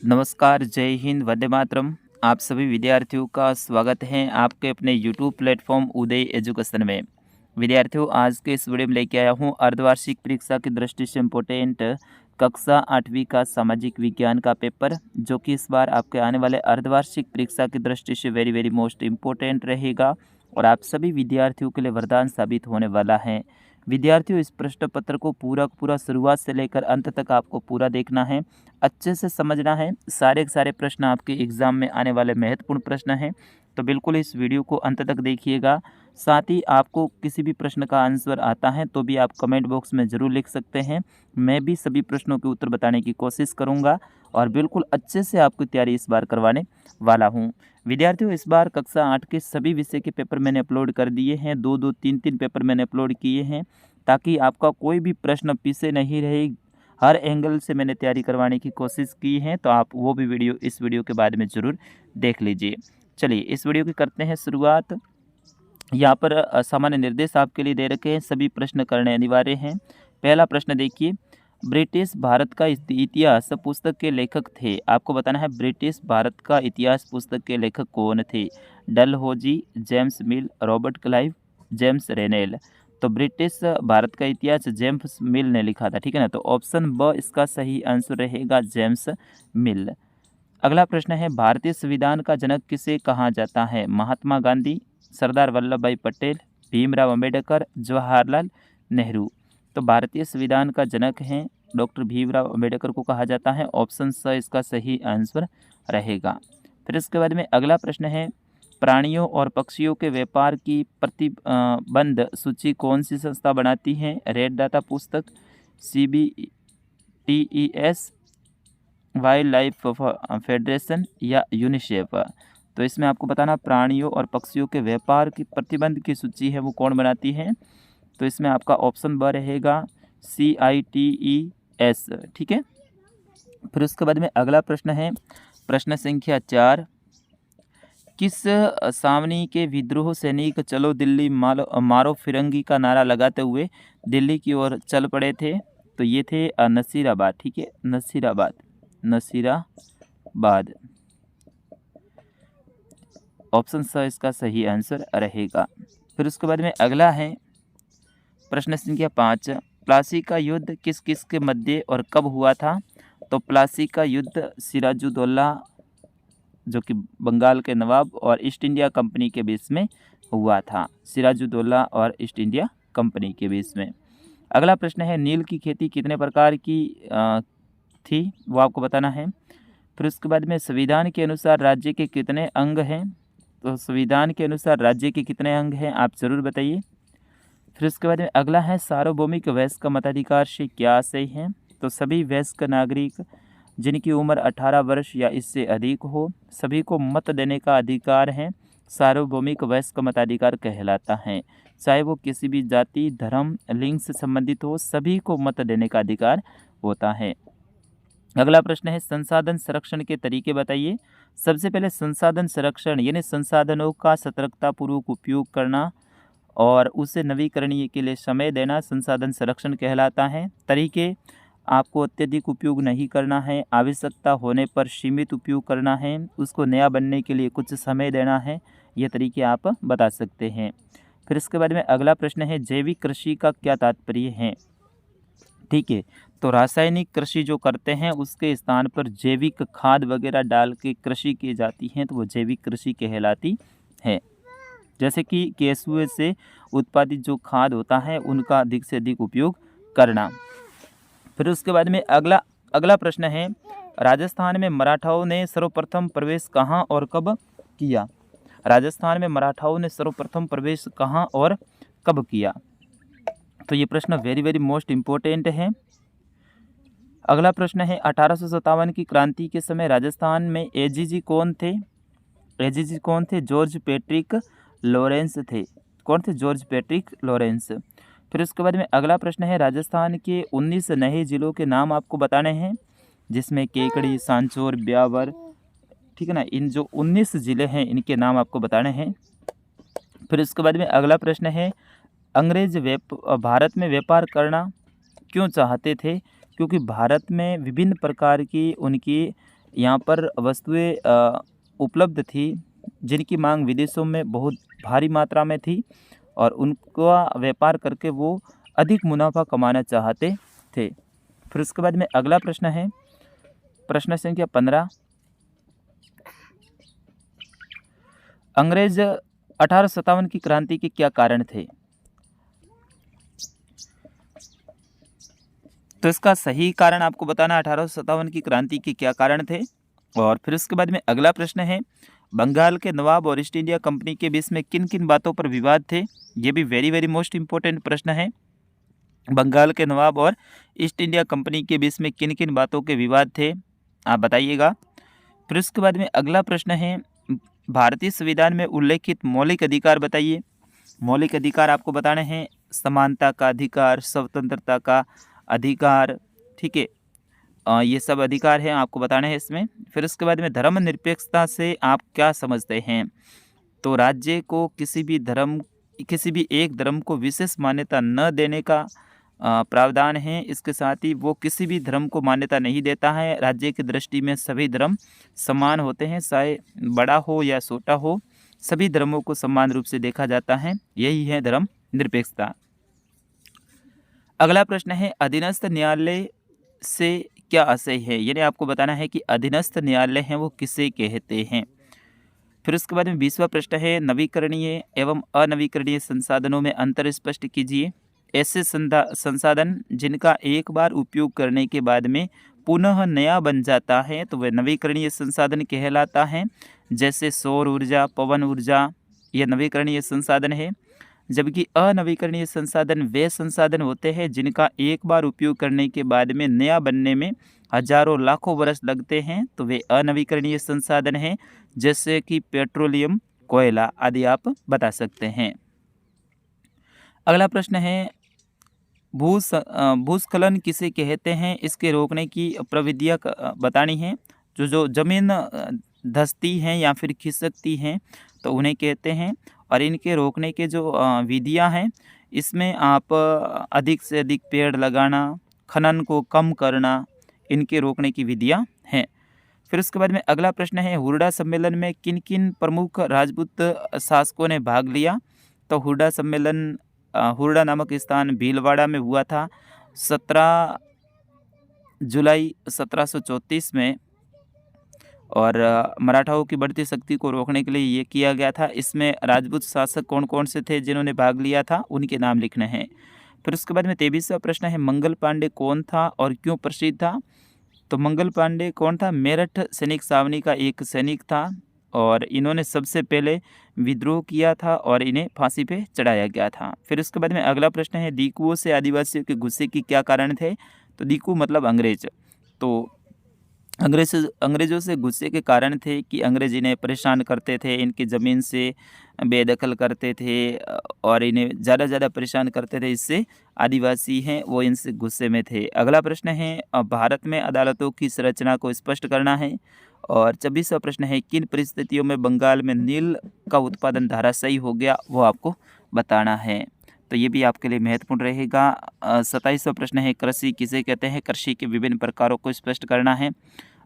नमस्कार, जय हिंद, वंदे मातरम। आप सभी विद्यार्थियों का स्वागत है आपके अपने यूट्यूब प्लेटफॉर्म उदय एजुकेशन में। विद्यार्थियों, आज के इस वीडियो में लेके आया हूँ अर्धवार्षिक परीक्षा की दृष्टि से इम्पोर्टेंट कक्षा 8वीं का सामाजिक विज्ञान का पेपर, जो कि इस बार आपके आने वाले अर्धवार्षिक परीक्षा की दृष्टि से वेरी वेरी मोस्ट इम्पोर्टेंट रहेगा और आप सभी विद्यार्थियों के लिए वरदान साबित होने वाला है। विद्यार्थियों, इस प्रश्न पत्र को पूरा पूरा शुरुआत से लेकर अंत तक आपको पूरा देखना है, अच्छे से समझना है। सारे के सारे प्रश्न आपके एग्ज़ाम में आने वाले महत्वपूर्ण प्रश्न हैं, तो बिल्कुल इस वीडियो को अंत तक देखिएगा। साथ ही आपको किसी भी प्रश्न का आंसर आता है तो भी आप कमेंट बॉक्स में ज़रूर लिख सकते हैं। मैं भी सभी प्रश्नों के उत्तर बताने की कोशिश करूँगा और बिल्कुल अच्छे से आपकी तैयारी इस बार करवाने वाला हूँ। विद्यार्थियों, इस बार कक्षा 8 के सभी विषय के पेपर मैंने अपलोड कर दिए हैं। 2-2, 3-3 पेपर मैंने अपलोड किए हैं, ताकि आपका कोई भी प्रश्न पीछे नहीं रहे। हर एंगल से मैंने तैयारी करवाने की कोशिश की है, तो आप वो भी वीडियो इस वीडियो के बाद में ज़रूर देख लीजिए। चलिए, इस वीडियो की करते हैं शुरुआत। यहाँ पर सामान्य निर्देश आपके लिए दे रखे हैं, सभी प्रश्न करने अनिवार्य हैं। पहला प्रश्न देखिए, ब्रिटिश भारत का इतिहास पुस्तक के लेखक थे। आपको बताना है ब्रिटिश भारत का इतिहास पुस्तक के लेखक कौन थे। Dalhousie, James Mill, Robert Clive, James Rennell. तो ब्रिटिश भारत का इतिहास जेम्स मिल ने लिखा था, ठीक है ना। तो ऑप्शन ब इसका सही आंसर रहेगा, जेम्स मिल। अगला प्रश्न है, भारतीय संविधान का जनक किसे कहा जाता है। महात्मा गांधी, सरदार वल्लभ भाई पटेल, भीमराव अंबेडकर, जवाहरलाल नेहरू। तो भारतीय संविधान का जनक हैं डॉक्टर भीमराव अंबेडकर को कहा जाता है। ऑप्शन स इसका सही आंसर रहेगा। फिर इसके बाद में अगला प्रश्न है, प्राणियों और पक्षियों के व्यापार की प्रतिबंध सूची कौन सी संस्था बनाती है। रेड डाटा पुस्तक, CBTES, वाइल्ड लाइफ फेडरेशन या यूनिसेफ। तो इसमें आपको बताना, प्राणियों और पक्षियों के व्यापार की प्रतिबंध की सूची है वो कौन बनाती है। तो इसमें आपका ऑप्शन ब रहेगा, CITES, ठीक है। फिर उसके बाद में अगला प्रश्न है, प्रश्न संख्या 4, किस सावनी के विद्रोह सैनिक चलो दिल्ली मारो फिरंगी का नारा लगाते हुए दिल्ली की ओर चल पड़े थे। तो ये थे नसीराबाद, ठीक है, नसीराबाद। ऑप्शन स इसका सही आंसर रहेगा। फिर उसके बाद में अगला है प्रश्न संख्या 5, प्लासी का युद्ध किस किस के मध्य और कब हुआ था। तो प्लासी का युद्ध सिराजुद्दौला, जो कि बंगाल के नवाब, और ईस्ट इंडिया कंपनी के बीच में हुआ था। सिराजुद्दौला और ईस्ट इंडिया कंपनी के बीच में। अगला प्रश्न है, नील की खेती कितने प्रकार की थी, वो आपको बताना है। फिर उसके बाद में संविधान के अनुसार राज्य के कितने अंग हैं। तो संविधान के अनुसार राज्य के कितने अंग हैं, आप ज़रूर बताइए। फिर उसके बाद में अगला है, सार्वभौमिक वयस्क मताधिकार से क्या आशय है। तो सभी वयस्क नागरिक जिनकी उम्र 18 वर्ष या इससे अधिक हो, सभी को मत देने का अधिकार है, सार्वभौमिक वयस्क मताधिकार कहलाता है। चाहे वो किसी भी जाति, धर्म, लिंग से संबंधित हो, सभी को मत देने का अधिकार होता है। अगला प्रश्न है, संसाधन संरक्षण के तरीके बताइए। सबसे पहले संसाधन संरक्षण यानी संसाधनों का सतर्कतापूर्वक उपयोग करना और उसे नवीकरणीय के लिए समय देना संसाधन संरक्षण कहलाता है। तरीके, आपको अत्यधिक उपयोग नहीं करना है, आवश्यकता होने पर सीमित उपयोग करना है, उसको नया बनने के लिए कुछ समय देना है। ये तरीके आप बता सकते हैं। फिर इसके बाद में अगला प्रश्न है, जैविक कृषि का क्या तात्पर्य है। ठीक है, तो रासायनिक कृषि जो करते हैं उसके स्थान पर जैविक खाद वगैरह डाल के कृषि की जाती है, तो वो जैविक कृषि कहलाती है। जैसे कि केंचुए से उत्पादित जो खाद होता है उनका अधिक से अधिक उपयोग करना। फिर उसके बाद में अगला प्रश्न है, राजस्थान में मराठाओं ने सर्वप्रथम प्रवेश कहाँ और कब किया। राजस्थान में मराठाओं ने सर्वप्रथम प्रवेश कहाँ और कब किया। तो ये प्रश्न वेरी वेरी मोस्ट इम्पोर्टेंट है। अगला प्रश्न है, 1857 की क्रांति के समय राजस्थान में एजीजी कौन थे। एजीजी कौन थे, जॉर्ज पैट्रिक लॉरेंस थे। कौन थे, जॉर्ज पैट्रिक लॉरेंस। फिर उसके बाद में अगला प्रश्न है, राजस्थान के 19 नए जिलों के नाम आपको बताने हैं, जिसमें केकड़ी, सांचौर, ब्यावर, ठीक है ना। इन जो 19 ज़िले हैं इनके नाम आपको बताने हैं। फिर उसके बाद में अगला प्रश्न है, अंग्रेज भारत में व्यापार करना क्यों चाहते थे। क्योंकि भारत में विभिन्न प्रकार की उनकी यहाँ पर वस्तुएं उपलब्ध थी जिनकी मांग विदेशों में बहुत भारी मात्रा में थी और उनका व्यापार करके वो अधिक मुनाफा कमाना चाहते थे। फिर उसके बाद में अगला प्रश्न है, प्रश्न संख्या 15। अंग्रेज 1857 की क्रांति के क्या कारण थे? तो इसका सही कारण आपको बताना 1857 की क्रांति के क्या कारण थे। और फिर उसके बाद में अगला प्रश्न है, बंगाल के नवाब और ईस्ट इंडिया कंपनी के बीच में किन किन बातों पर विवाद थे? ये भी वेरी वेरी मोस्ट इंपॉर्टेंट प्रश्न है। बंगाल के नवाब और ईस्ट इंडिया कंपनी के बीच में किन किन बातों के विवाद थे, आप बताइएगा। फिर उसके बाद में अगला प्रश्न है, भारतीय संविधान में उल्लेखित मौलिक अधिकार बताइए। मौलिक अधिकार आपको बताने हैं, समानता का अधिकार, स्वतंत्रता का अधिकार, ठीक है, ये सब अधिकार हैं आपको बताने हैं इसमें। फिर उसके बाद में धर्मनिरपेक्षता से आप क्या समझते हैं? तो राज्य को किसी भी एक धर्म को विशेष मान्यता न देने का प्रावधान है। इसके साथ ही वो किसी भी धर्म को मान्यता नहीं देता है। राज्य की दृष्टि में सभी धर्म समान होते हैं, चाहे बड़ा हो या छोटा हो, सभी धर्मों को समान रूप से देखा जाता है। यही है धर्म निरपेक्षता। अगला प्रश्न है, अधीनस्थ न्यायालय से क्या आशय है? यानी आपको बताना है कि अधीनस्थ न्यायालय हैं वो किसे कहते हैं। फिर उसके बाद में 20वां प्रश्न है, नवीकरणीय एवं अनवीकरणीय संसाधनों में अंतर स्पष्ट कीजिए। ऐसे संसाधन जिनका एक बार उपयोग करने के बाद में पुनः नया बन जाता है तो वह नवीकरणीय संसाधन कहलाता है। जैसे सौर ऊर्जा, पवन ऊर्जा, यह नवीकरणीय संसाधन है। जबकि अनवीकरणीय संसाधन वे संसाधन होते हैं जिनका एक बार उपयोग करने के बाद में नया बनने में हजारों लाखों वर्ष लगते हैं, तो वे अनवीकरणीय संसाधन हैं। जैसे कि पेट्रोलियम, कोयला आदि आप बता सकते हैं। अगला प्रश्न है, भूस्खलन किसे कहते हैं? इसके रोकने की प्रविधियाँ बतानी है। जो जमीन धंसती हैं या फिर खिसकती हैं तो उन्हें कहते हैं। और इनके रोकने के जो विधियां हैं, इसमें आप अधिक से अधिक पेड़ लगाना, खनन को कम करना, इनके रोकने की विधियां हैं। फिर उसके बाद में अगला प्रश्न है, हुरडा सम्मेलन में किन किन प्रमुख राजपूत शासकों ने भाग लिया? तो हुरडा सम्मेलन हुरडा नामक स्थान भीलवाड़ा में हुआ था 17 जुलाई 1734 में। और मराठाओं की बढ़ती शक्ति को रोकने के लिए ये किया गया था। इसमें राजपूत शासक कौन कौन से थे जिन्होंने भाग लिया था, उनके नाम लिखने हैं। फिर उसके बाद में 23वां प्रश्न है, मंगल पांडे कौन था और क्यों प्रसिद्ध था? तो मंगल पांडे कौन था? मेरठ सैनिक छावनी का एक सैनिक था और इन्होंने सबसे पहले विद्रोह किया था और इन्हें फांसी पे चढ़ाया गया था। फिर उसके बाद में अगला प्रश्न है, दीकुओं से आदिवासियों के गुस्से की क्या कारण थे? तो दीकू मतलब अंग्रेज। तो अंग्रेज़ों से गुस्से के कारण थे कि अंग्रेज इन्हें परेशान करते थे, इनकी ज़मीन से बेदखल करते थे और इन्हें ज़्यादा परेशान करते थे। इससे आदिवासी हैं वो इनसे गुस्से में थे। अगला प्रश्न है, भारत में अदालतों की संरचना को स्पष्ट करना है। और 26वां प्रश्न है, किन परिस्थितियों में बंगाल में नील का उत्पादन धराशायी हो गया, वो आपको बताना है। तो ये भी आपके लिए महत्वपूर्ण रहेगा। 27वां प्रश्न है, कृषि किसे कहते हैं? कृषि के विभिन्न प्रकारों को स्पष्ट करना है।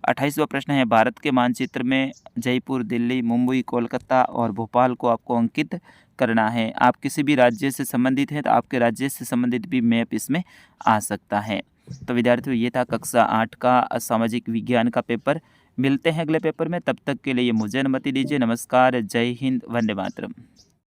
28वां प्रश्न है, भारत के मानचित्र में जयपुर, दिल्ली, मुंबई, कोलकाता और भोपाल को आपको अंकित करना है। आप किसी भी राज्य से संबंधित हैं तो आपके राज्य से संबंधित भी मैप इसमें आ सकता है। तो विद्यार्थियों, ये था कक्षा 8 का सामाजिक विज्ञान का पेपर। मिलते हैं अगले पेपर में, तब तक के लिए मुझे अनुमति दीजिए। नमस्कार, जय हिंद, वंदे मातरम।